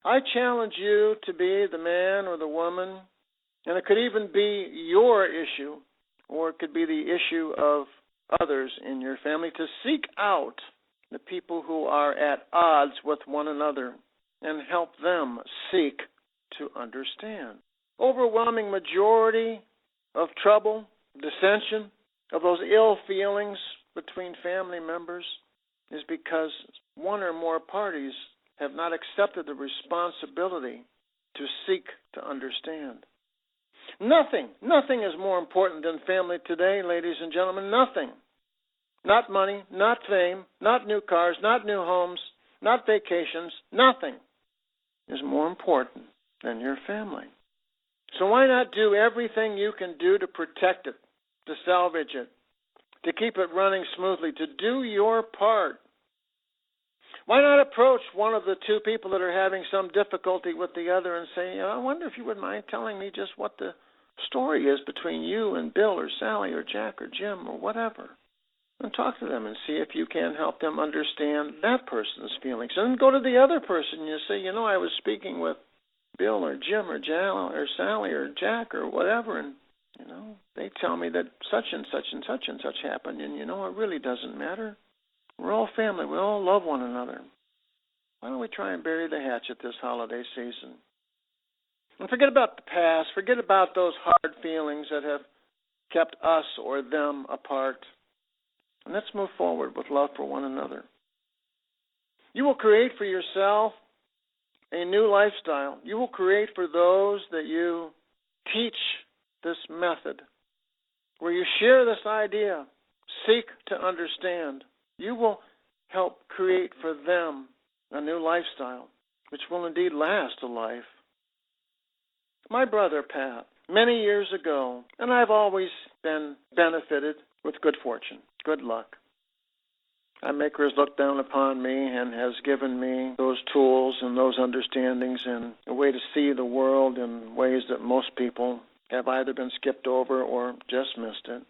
I challenge you to be the man or the woman, and it could even be your issue, or it could be the issue of others in your family, to seek out the people who are at odds with one another and help them seek to understand. Overwhelming majority of trouble, dissension, of those ill feelings between family members is because one or more parties have not accepted the responsibility to seek to understand. Nothing is more important than family today, ladies and gentlemen, nothing. Not money, not fame, not new cars, not new homes, not vacations, nothing is more important than your family. So why not do everything you can do to protect it, to salvage it, to keep it running smoothly, to do your part? Why not approach one of the two people that are having some difficulty with the other and say, I wonder if you would mind telling me just what the story is between you and Bill or Sally or Jack or Jim or whatever. And talk to them and see if you can help them understand that person's feelings. And then go to the other person and you say, I was speaking with Bill or Jim or Jal or Sally or Jack or whatever, and, they tell me that such and such and such and such happened, and, it really doesn't matter. We're all family. We all love one another. Why don't we try and bury the hatchet this holiday season? And forget about the past. Forget about those hard feelings that have kept us or them apart. And let's move forward with love for one another. You will create for yourself a new lifestyle. You will create for those that you teach this method, where you share this idea, seek to understand. You will help create for them a new lifestyle, which will indeed last a life. My brother, Pat, many years ago, and I've always been benefited with good fortune, good luck. My Maker has looked down upon me and has given me those tools and those understandings and a way to see the world in ways that most people have either been skipped over or just missed it.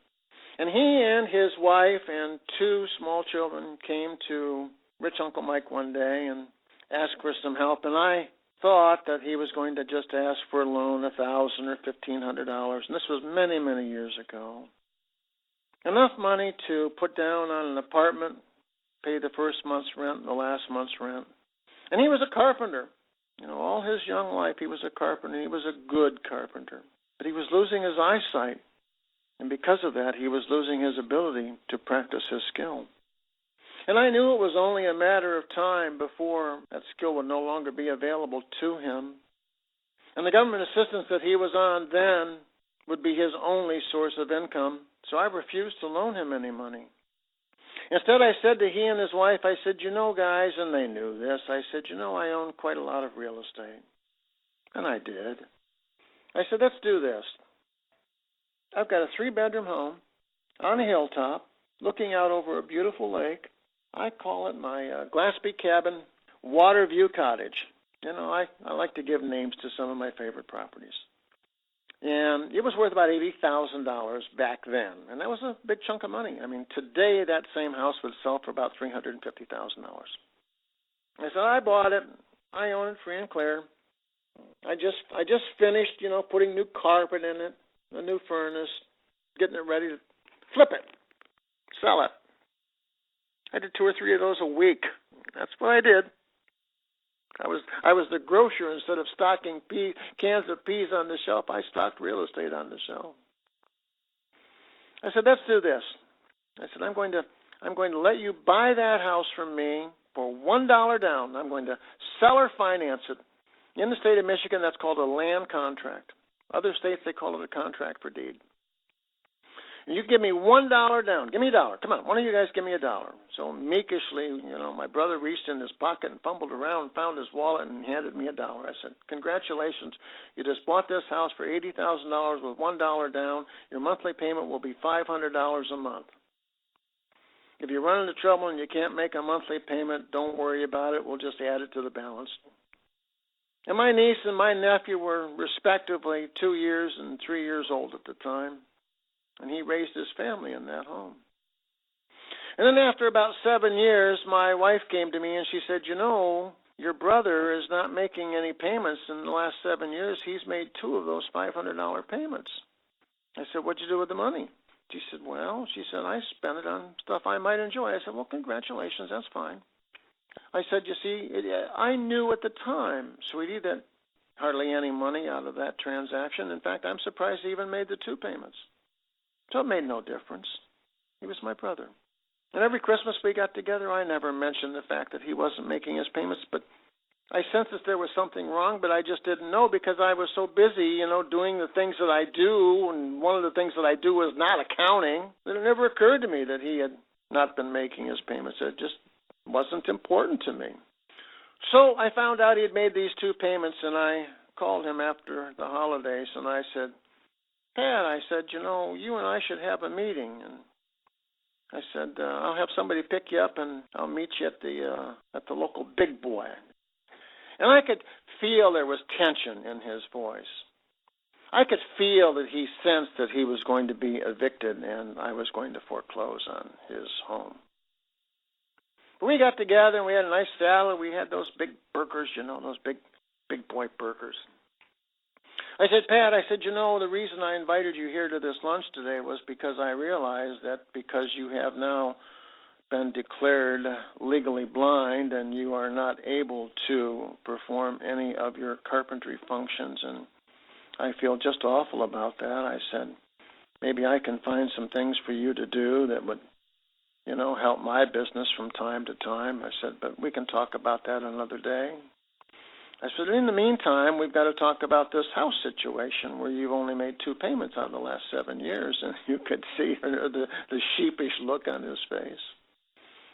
And he and his wife and two small children came to Rich Uncle Mike one day and asked for some help, and I thought that he was going to just ask for a loan, $1,000 or $1,500, and this was many, many years ago. Enough money to put down on an apartment, pay the first month's rent and the last month's rent. And he was a carpenter. All his young life he was a carpenter. He was a good carpenter. But he was losing his eyesight. And because of that, he was losing his ability to practice his skill. And I knew it was only a matter of time before that skill would no longer be available to him. And the government assistance that he was on then would be his only source of income. So I refused to loan him any money. Instead, I said to he and his wife, I said, guys, and they knew this, I said, I own quite a lot of real estate. And I did. I said, let's do this. I've got a 3-bedroom home on a hilltop looking out over a beautiful lake. I call it my Glaspie cabin water view cottage. I like to give names to some of my favorite properties. And it was worth about $80,000 back then. And that was a big chunk of money. I mean, today that same house would sell for about $350,000. I said, I bought it. I own it free and clear. I just finished, putting new carpet in it, a new furnace, getting it ready to flip it, sell it. I did 2 or 3 of those a week. That's what I did. I was the grocer. Instead of stocking cans of peas on the shelf, I stocked real estate on the shelf. I said, let's do this. I said, I'm going to let you buy that house from me for $1 down. I'm going to sell or finance it. In the state of Michigan, that's called a land contract. Other states, they call it a contract for deed. And you give me $1 down. Give me $1. Come on, one of you guys give me $1. So meekishly, my brother reached in his pocket and fumbled around, found his wallet, and handed me $1. I said, congratulations. You just bought this house for $80,000 with $1 down. Your monthly payment will be $500 a month. If you run into trouble and you can't make a monthly payment, don't worry about it. We'll just add it to the balance. And my niece and my nephew were respectively 2 years and 3 years old at the time. And he raised his family in that home. And then after about 7 years, my wife came to me and she said, your brother is not making any payments in the last 7 years. He's made 2 of those $500 payments. I said, what'd you do with the money? She said, I spent it on stuff I might enjoy. I said, well, congratulations, that's fine. I said, you see, I knew at the time, sweetie, that hardly any money out of that transaction. In fact, I'm surprised he even made the 2 payments. So it made no difference. He was my brother. And every Christmas we got together, I never mentioned the fact that he wasn't making his payments, but I sensed that there was something wrong, but I just didn't know because I was so busy, doing the things that I do, and one of the things that I do is not accounting, that it never occurred to me that he had not been making his payments. It just wasn't important to me. So I found out he had made these 2 payments, and I called him after the holidays, and I said, Pat, I said, you and I should have a meeting. And I said, I'll have somebody pick you up, and I'll meet you at the local Big Boy. And I could feel there was tension in his voice. I could feel that he sensed that he was going to be evicted and I was going to foreclose on his home. But we got together and we had a nice salad. We had those big burgers, those big boy burgers. I said, Pat, the reason I invited you here to this lunch today was because I realized that because you have now been declared legally blind and you are not able to perform any of your carpentry functions, and I feel just awful about that. I said, maybe I can find some things for you to do that would, help my business from time to time. I said, but we can talk about that another day. I said, in the meantime, we've got to talk about this house situation where you've only made 2 payments out of the last 7 years, and you could see the sheepish look on his face.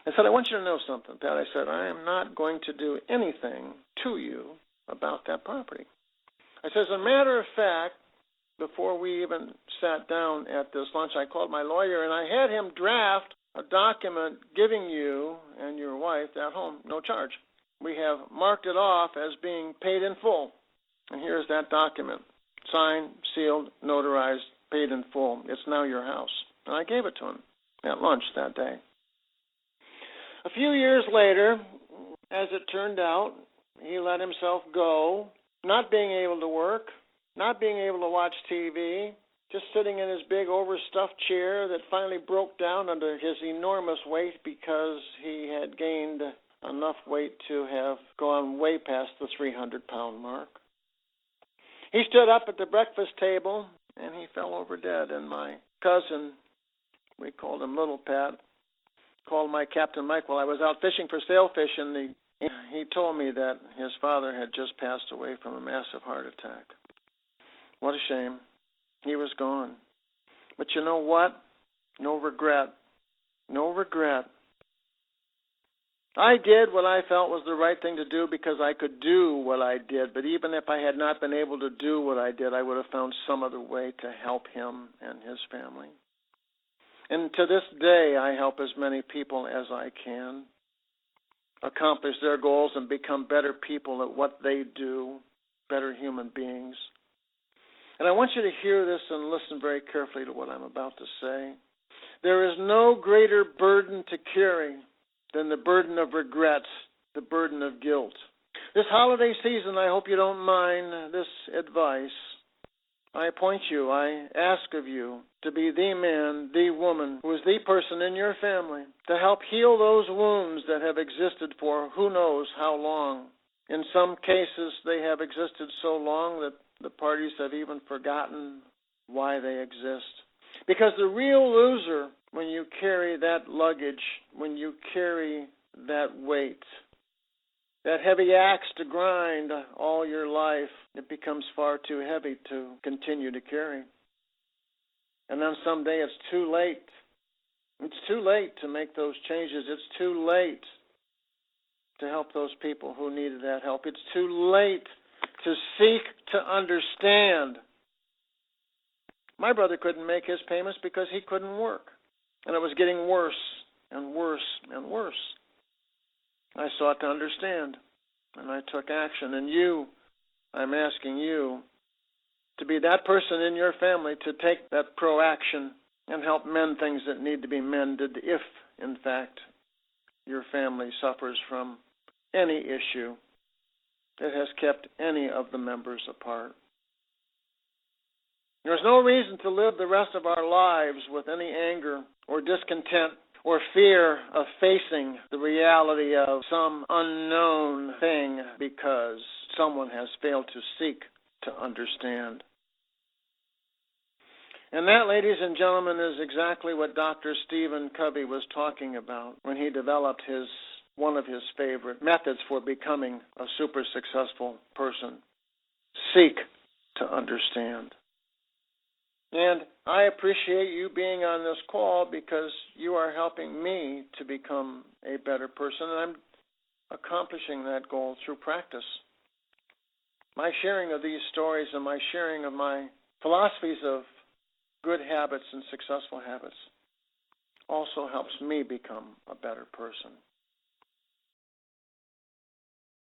I said, I want you to know something, Pat. I said, I am not going to do anything to you about that property. I said, as a matter of fact, before we even sat down at this lunch, I called my lawyer and I had him draft a document giving you and your wife that home, no charge. We have marked it off as being paid in full. And here's that document, signed, sealed, notarized, paid in full. It's now your house. And I gave it to him at lunch that day. A few years later, as it turned out, he let himself go, not being able to work, not being able to watch TV, just sitting in his big overstuffed chair that finally broke down under his enormous weight because he had gained enough weight to have gone way past the 300-pound mark. He stood up at the breakfast table, and he fell over dead, and my cousin, we called him Little Pat, called my Captain Mike while I was out fishing for sailfish, and he told me that his father had just passed away from a massive heart attack. What a shame. He was gone. But you know what? No regret. No regret. I did what I felt was the right thing to do because I could do what I did. But even if I had not been able to do what I did, I would have found some other way to help him and his family. And to this day, I help as many people as I can accomplish their goals and become better people at what they do, better human beings. And I want you to hear this and listen very carefully to what I'm about to say. There is no greater burden to carry than the burden of regrets, the burden of guilt. This holiday season, I hope you don't mind this advice. I appoint you, I ask of you to be the man, the woman, who is the person in your family to help heal those wounds that have existed for who knows how long. In some cases, they have existed so long that the parties have even forgotten why they exist. Because the real loser, when you carry that luggage, when you carry that weight, that heavy axe to grind all your life, it becomes far too heavy to continue to carry. And then someday it's too late. It's too late to make those changes. It's too late to help those people who needed that help. It's too late to seek to understand. My brother couldn't make his payments because he couldn't work. And it was getting worse and worse and worse. I sought to understand, and I took action. And you, I'm asking you to be that person in your family to take that proaction and help mend things that need to be mended if, in fact, your family suffers from any issue that has kept any of the members apart. There's no reason to live the rest of our lives with any anger or discontent or fear of facing the reality of some unknown thing because someone has failed to seek to understand. And that, ladies and gentlemen, is exactly what Dr. Stephen Covey was talking about when he developed one of his favorite methods for becoming a super successful person. Seek to understand. And I appreciate you being on this call because you are helping me to become a better person, and I'm accomplishing that goal through practice. My sharing of these stories and my sharing of my philosophies of good habits and successful habits also helps me become a better person.